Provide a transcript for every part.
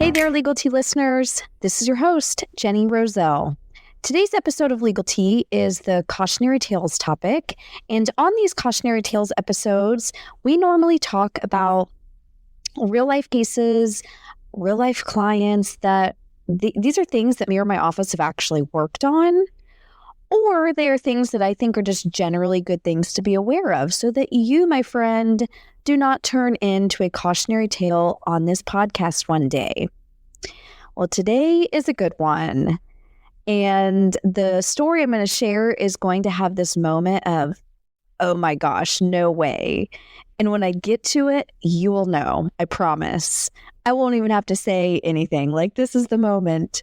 Hey there, Legal Tea listeners. This is your host, Jenny Roselle. Today's episode of Legal Tea is the Cautionary Tales topic. And on these Cautionary Tales episodes, we normally talk about real life cases, real life clients that these are things that me or my office have actually worked on, or they are things that I think are just generally good things to be aware of so that you, my friend, do not turn into a cautionary tale on this podcast one day. Well, today is a good one. And the story I'm going to share is going to have this moment of, oh my gosh, no way. And when I get to it, you will know. I promise. I won't even have to say anything. Like, this is the moment.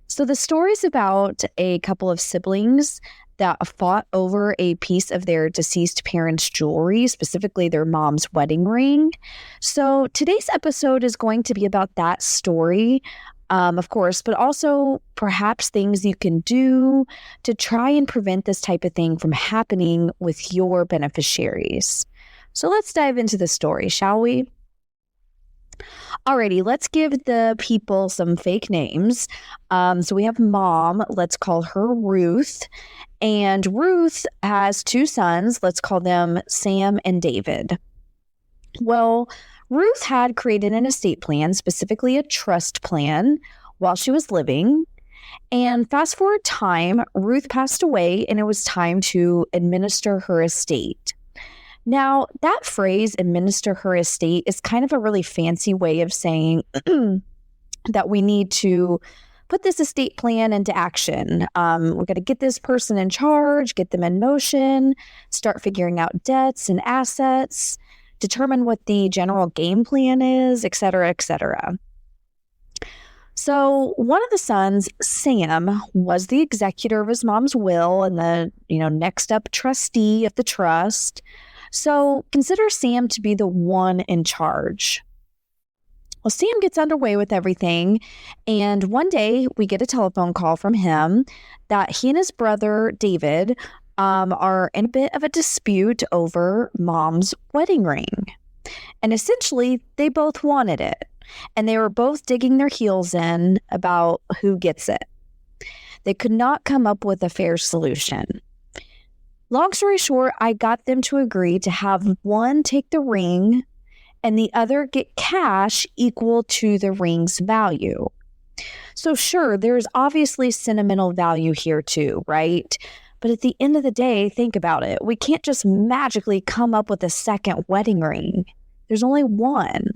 So the story is about a couple of siblings that fought over a piece of their deceased parents' jewelry, specifically their mom's wedding ring. So today's episode is going to be about that story, of course, but also perhaps things you can do to try and prevent this type of thing from happening with your beneficiaries. So let's dive into the story, shall we? Alrighty, let's give the people some fake names. So we have Mom, let's call her Ruth. And Ruth has two sons, let's call them Sam and David. Well, Ruth had created an estate plan, specifically a trust plan, while she was living. And fast forward time, Ruth passed away and it was time to administer her estate. Now, that phrase, administer her estate, is kind of a really fancy way of saying that we need to put this estate plan into action. We're going to get this person in charge, get them in motion, start figuring out debts and assets, determine what the general game plan is, et cetera, et cetera. So one of the sons, Sam, was the executor of his mom's will and the, next up trustee of the trust. So consider Sam to be the one in charge. Well, Sam gets underway with everything, and one day we get a telephone call from him that he and his brother, David, are in a bit of a dispute over Mom's wedding ring. And essentially, they both wanted it, and they were both digging their heels in about who gets it. They could not come up with a fair solution. Long story short, I got them to agree to have one take the ring and the other get cash equal to the ring's value. So sure, there's obviously sentimental value here too, right? But at the end of the day, think about it. We can't just magically come up with a second wedding ring. There's only one.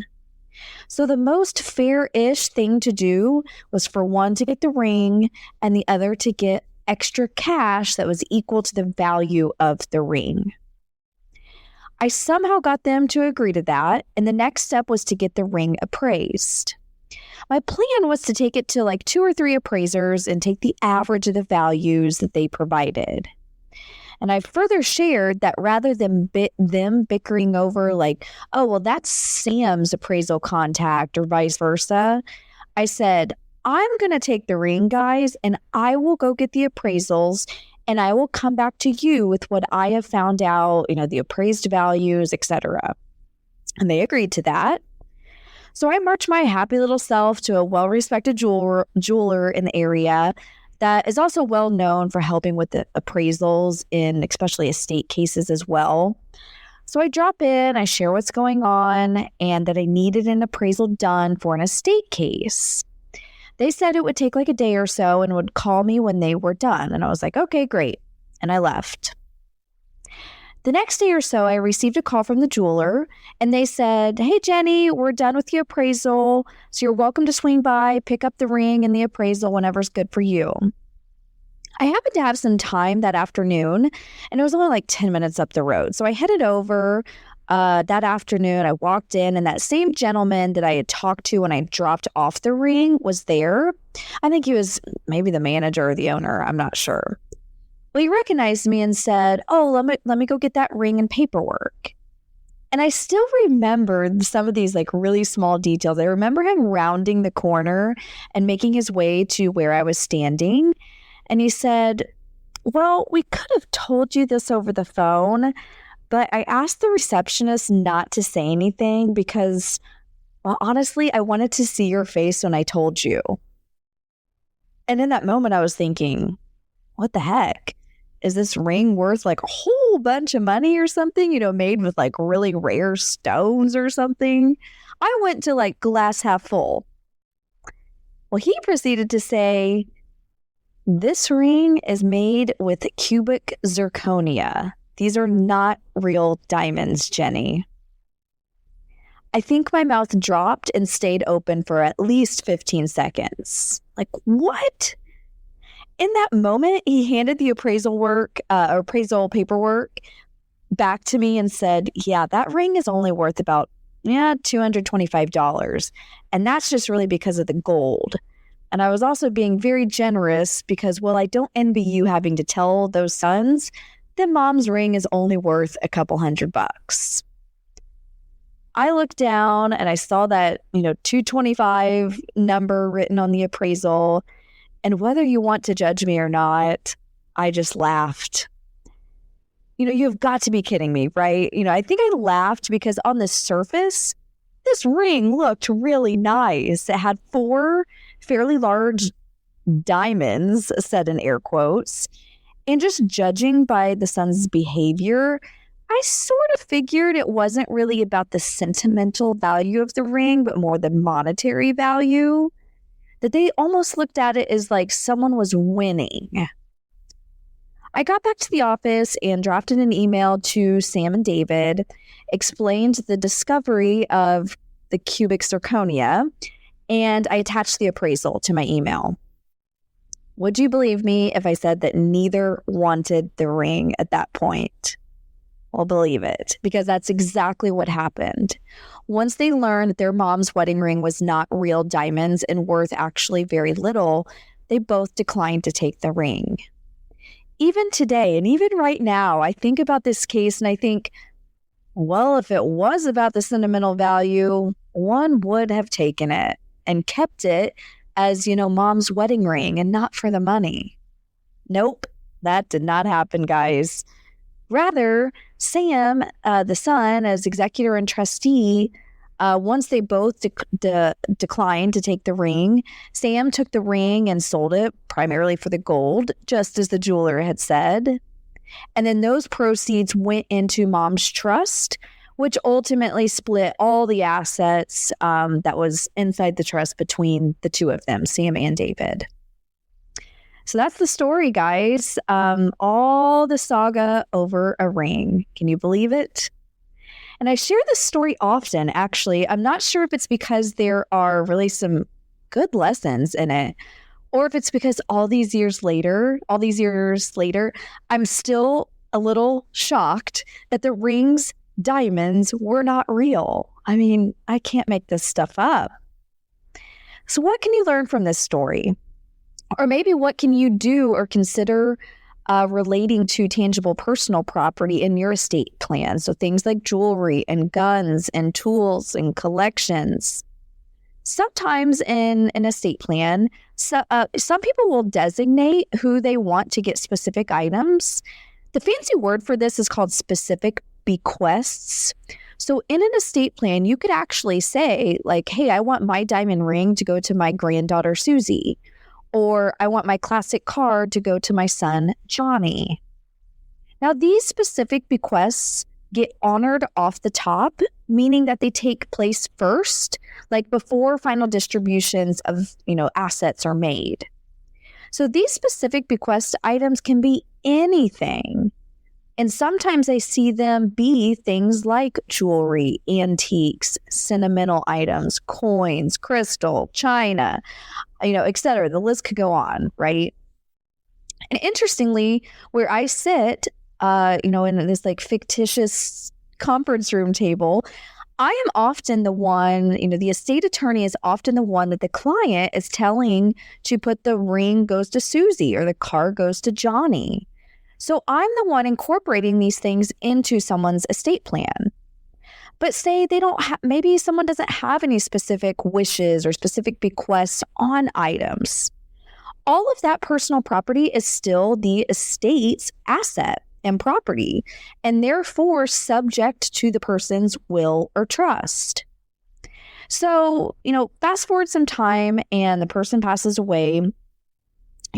So the most fair-ish thing to do was for one to get the ring and the other to get extra cash that was equal to the value of the ring. I somehow got them to agree to that, and the next step was to get the ring appraised. My plan was to take it to like 2 or 3 appraisers and take the average of the values that they provided. And I further shared that rather than them bickering over like, oh, well, that's Sam's appraisal contact or vice versa, I said, I'm going to take the ring, guys, and I will go get the appraisals, and I will come back to you with what I have found out, the appraised values, etc. And they agreed to that. So I marched my happy little self to a well-respected jeweler in the area that is also well known for helping with the appraisals in especially estate cases as well. So I drop in, I share what's going on, and that I needed an appraisal done for an estate case. They said it would take like a day or so and would call me when they were done. And I was like, okay, great. And I left. The next day or so, I received a call from the jeweler and they said, hey, Jenny, we're done with the appraisal. So you're welcome to swing by, pick up the ring and the appraisal whenever's good for you. I happened to have some time that afternoon and it was only like 10 minutes up the road. So I headed over. That afternoon, I walked in and that same gentleman that I had talked to when I dropped off the ring was there. I think he was maybe the manager or the owner. I'm not sure. Well, he recognized me and said, oh, let me go get that ring and paperwork. And I still remember some of these like really small details. I remember him rounding the corner and making his way to where I was standing. And he said, well, we could have told you this over the phone, but I asked the receptionist not to say anything because Well, honestly, I wanted to see your face when I told you. And in that moment, I was thinking, what the heck? Is this ring worth like a whole bunch of money or something, made with like really rare stones or something? I went to like glass half full. Well, he proceeded to say, this ring is made with cubic zirconia. These are not real diamonds, Jenny. I think my mouth dropped and stayed open for at least 15 seconds. Like, what? In that moment, he handed the appraisal paperwork back to me and said, yeah, that ring is only worth about $225. And that's just really because of the gold. And I was also being very generous because, well, I don't envy you having to tell those sons that mom's ring is only worth a couple $100. I looked down and I saw that, 225 number written on the appraisal. And whether you want to judge me or not, I just laughed. You've got to be kidding me, right? I think I laughed because on the surface, this ring looked really nice. It had 4 fairly large diamonds, said in air quotes. And just judging by the son's behavior, I sort of figured it wasn't really about the sentimental value of the ring, but more the monetary value. That they almost looked at it as like someone was winning. I got back to the office and drafted an email to Sam and David, explained the discovery of the cubic zirconia, and I attached the appraisal to my email. Would you believe me if I said that neither wanted the ring at that point? Well, believe it, because that's exactly what happened. Once they learned that their mom's wedding ring was not real diamonds and worth actually very little, they both declined to take the ring. Even today, and even right now, I think about this case and I think, well, if it was about the sentimental value, one would have taken it and kept it as, mom's wedding ring and not for the money. Nope, that did not happen, guys. Rather, Sam, the son, as executor and trustee, once they both declined to take the ring, Sam took the ring and sold it primarily for the gold, just as the jeweler had said. And then those proceeds went into mom's trust, which ultimately split all the assets that was inside the trust between the two of them, Sam and David. So that's the story, guys. All the saga over a ring. Can you believe it? And I share this story often, actually. I'm not sure if it's because there are really some good lessons in it, or if it's because all these years later, I'm still a little shocked that the ring's diamonds were not real. I mean, I can't make this stuff up. So what can you learn from this story? Or maybe what can you do or consider relating to tangible personal property in your estate plan? So things like jewelry and guns and tools and collections. Sometimes in an estate plan, some people will designate who they want to get specific items. The fancy word for this is called specific bequests. So in an estate plan, you could actually say like, hey, I want my diamond ring to go to my granddaughter, Susie. Or I want my classic car to go to my son, Johnny. Now, these specific bequests get honored off the top, meaning that they take place first, like before final distributions of, assets are made. So these specific bequest items can be anything. And sometimes I see them be things like jewelry, antiques, sentimental items, coins, crystal, china, et cetera. The list could go on, right? And interestingly, where I sit, in this like fictitious conference room table, I am often the one, the estate attorney is often the one that the client is telling to put the ring goes to Susie or the car goes to Johnny. So I'm the one incorporating these things into someone's estate plan. But say they don't maybe someone doesn't have any specific wishes or specific bequests on items. All of that personal property is still the estate's asset and property, and therefore subject to the person's will or trust. So, fast forward some time and the person passes away.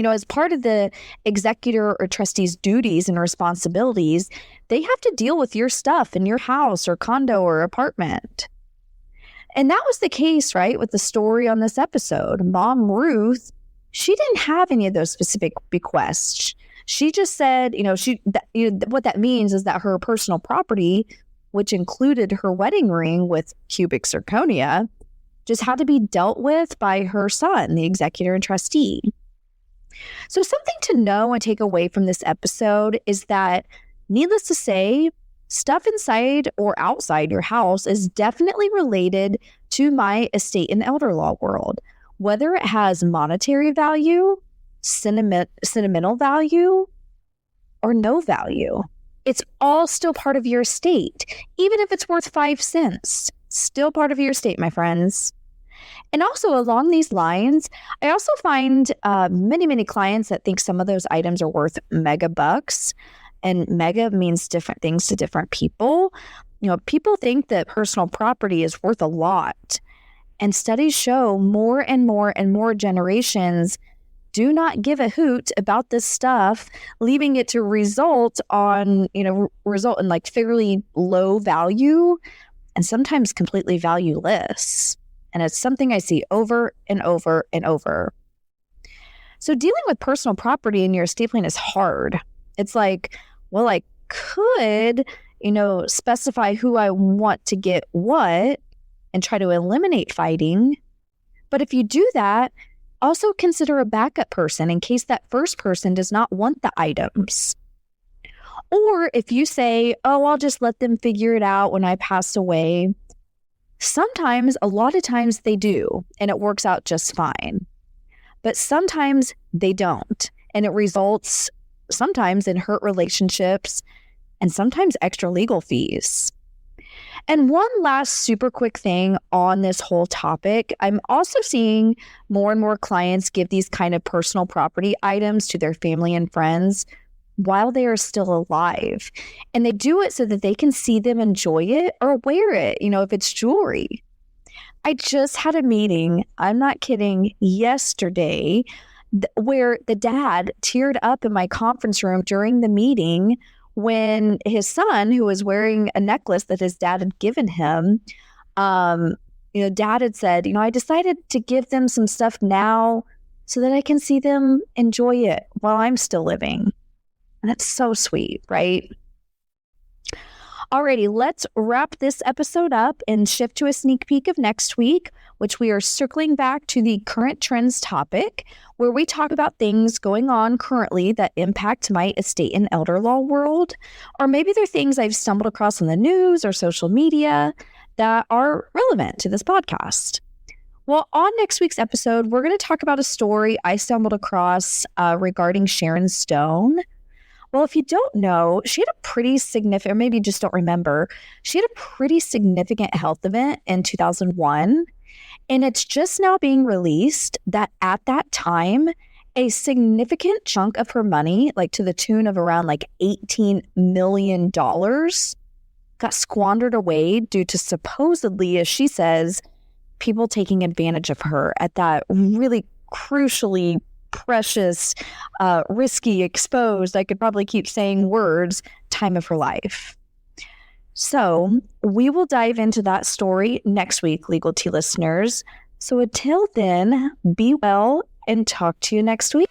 As part of the executor or trustee's duties and responsibilities, they have to deal with your stuff in your house or condo or apartment. And that was the case, right, with the story on this episode. Mom Ruth, she didn't have any of those specific bequests. She just said, what that means is that her personal property, which included her wedding ring with cubic zirconia, just had to be dealt with by her son, the executor and trustee. So something to know and take away from this episode is that, needless to say, stuff inside or outside your house is definitely related to my estate and elder law world, whether it has monetary value, sentimental value, or no value. It's all still part of your estate, even if it's worth 5 cents. Still part of your estate, my friends. And also along these lines, I also find many, many clients that think some of those items are worth mega bucks. And mega means different things to different people. People think that personal property is worth a lot. And studies show more and more and more generations do not give a hoot about this stuff, leaving it to result in like fairly low value and sometimes completely valueless. And it's something I see over and over and over. So dealing with personal property in your estate plan is hard. It's like, well, I could, specify who I want to get what and try to eliminate fighting. But if you do that, also consider a backup person in case that first person does not want the items. Or if you say, oh, I'll just let them figure it out when I pass away. Sometimes, a lot of times they do, and it works out just fine. But sometimes they don't, and it results sometimes in hurt relationships and sometimes extra legal fees. And one last super quick thing on this whole topic, I'm also seeing more and more clients give these kind of personal property items to their family and friends while they are still alive. And they do it so that they can see them enjoy it or wear it, if it's jewelry. I just had a meeting, I'm not kidding, yesterday, where the dad teared up in my conference room during the meeting when his son, who was wearing a necklace that his dad had given him, dad had said, I decided to give them some stuff now so that I can see them enjoy it while I'm still living. And that's so sweet, right? Alrighty, let's wrap this episode up and shift to a sneak peek of next week, which we are circling back to the current trends topic, where we talk about things going on currently that impact my estate and elder law world, or maybe they're things I've stumbled across on the news or social media that are relevant to this podcast. Well, on next week's episode, we're going to talk about a story I stumbled across regarding Sharon Stone. Well, if you don't know, she had a pretty significant, or maybe you just don't remember, she had a pretty significant health event in 2001. And it's just now being released that at that time, a significant chunk of her money, like to the tune of around like $18 million, got squandered away due to supposedly, as she says, people taking advantage of her at that really crucially precious, risky, exposed, I could probably keep saying words, time of her life. So we will dive into that story next week, Legal Tea listeners. So until then, be well and talk to you next week.